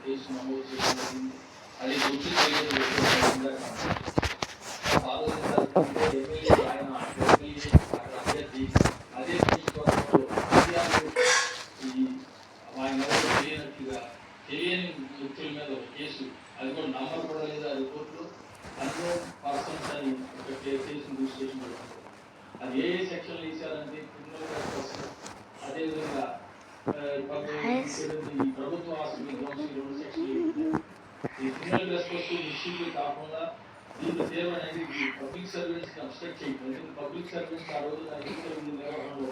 Case నమోదు చేయడం జరిగింది. అది గుర్తు చేయడం ఆయన అక్కడ అభ్యర్థి అదే నియోజకవర్గంలో ఈ ఆయన తెలియనట్టుగా తెలియని వ్యక్తుల మీద ఒక కేసు, అది కూడా నంబర్ కూడా లేదు ఆ రిపోర్టులో, అన్నోన్ పర్సన్స్ అని ఒక కేసు రిజిస్ట్రేషన్ పెడుతుంది. అది ఏ సెక్షన్లు వేసారంటే క్రిమినల్ రెస్పాన్స్, అదేవిధంగా ఈ ప్రభుత్వ ఆస్తులు రెండు సెక్షన్లు. ఈ క్రిమినల్ రెస్పాన్స్ ఇష్యూలు కాకుండా దీంట్లో తీవ్రమైన పబ్లిక్ సర్వీస్ అబ్స్ట్రక్ట్ చేయడం. ఎందుకంటే పబ్లిక్ సర్వీస్ ఆ రోజు ఎన్నికల విధుల నిర్వహణలో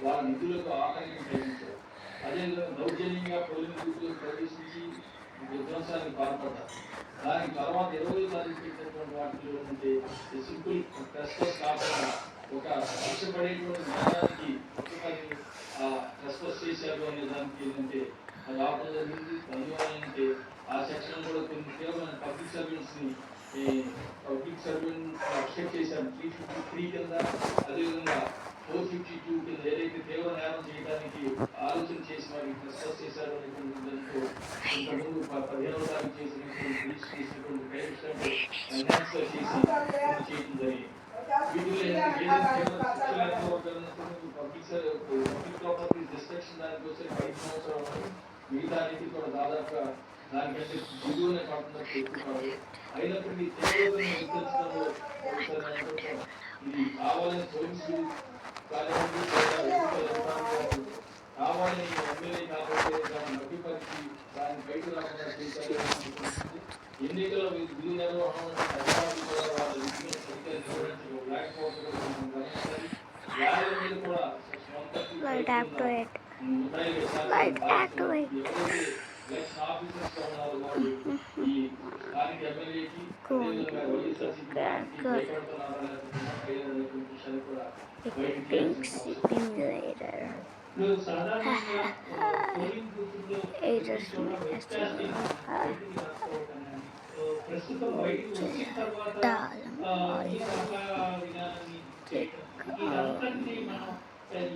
వాళ్ళ నిధులకు ఆటంకం కలిగించారు. అదేవిధంగా దౌర్జన్యంగా పోలింగ్ బూత్లకు ప్రవేశించి విధ్వంసానికి పాల్పడ్డారు. దానికి తర్వాత 20 తారీఖు పెట్టినటువంటి వాటిలో అంటే సింపుల్ ట్రెస్పస్ కాకుండా ఒక శిక్షపడేటువంటి నేరానికి ట్రెస్పస్ చేశారు అనే దానికి ఏంటంటే అది ఆపడం జరిగింది. అందువల్ల ఏంటంటే ఆ సెక్షన్ కూడా కొన్ని తీవ్రమైన పబ్లిక్ సర్వెంట్స్ని అబ్స్ట్రక్ట్ చేశారు 353 కింద, అదేవిధంగా 452 కింద ఏదైతే తీవ్ర నేరం చేయడానికి ఆలోచన చేసి వారికి డిస్కస్ చేశారు అనేటువంటి దాంతో ఇంతకుముందు 15వ తారీఖు చేసినటువంటి చేయడం జరిగింది. పబ్లిక్ ప్రాపర్టీ డిస్ట్రక్షన్ దానికి వచ్చే 5 సంవత్సరాలు, మిగతా అనేది కూడా దాదాపుగా దానికంటే దిగువనే పడుతున్నట్టు చెప్తున్నారు. అయినప్పటికీ తీవ్రతను ఇది కావాలని పోలీసులు కావాలని ఎమ్మెల్యే కాబట్టి నొప్పిపరిచి దాన్ని బయట రాకుండా చేశారు. ఎన్నికల విధి నిర్వహణ అధికారులు కూడా వాళ్ళ విధిని సరిగ్గా నిర్వహించలేకపోవడం గమనించాలి. వ్యాధుల మీద కూడా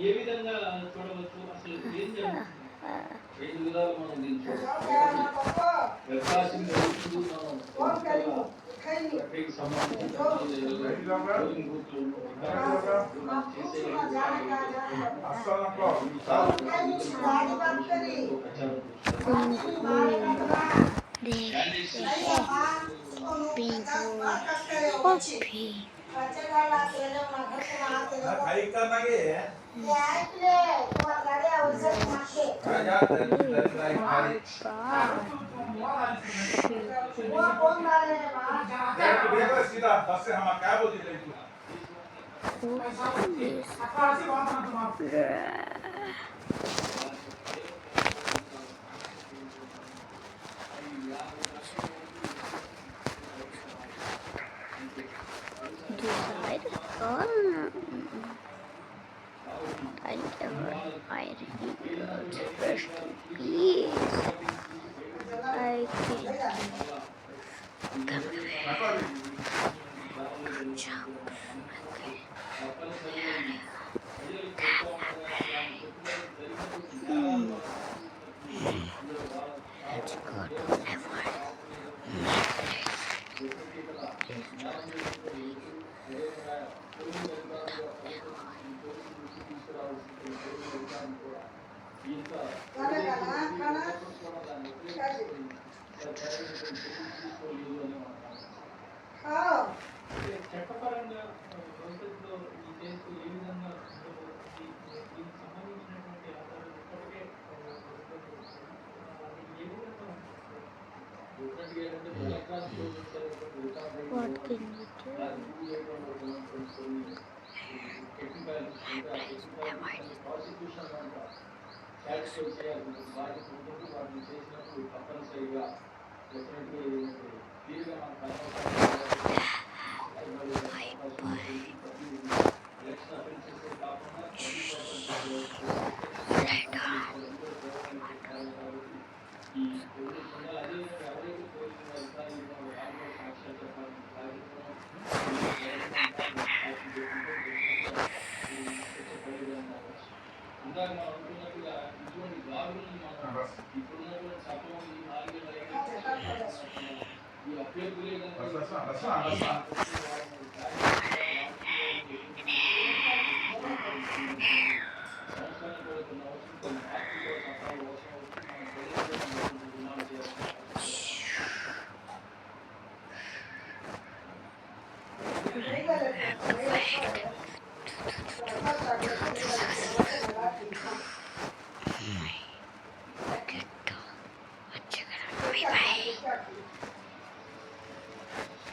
ఏ విధంగా చూడవచ్చు అసలు ఏం జరుగుతుంది? 2 విధాలు మనం దీన్ని చూడవచ్చు. చట్టపరంగా భవిష్యత్తులో ఈ కేసు ఏ విధంగా దీనికి సంబంధించినటువంటి ఆధారాలు ఇప్పటికే ఏ విధంగా తప్పనిసరిగా ఇందాక మనం అనుకున్నట్టుగా ఇటువంటి దారులను మనం ఇప్పుడున్నటువంటి చట్టం ఈ 4 అభ్యర్థులే కనుక బస్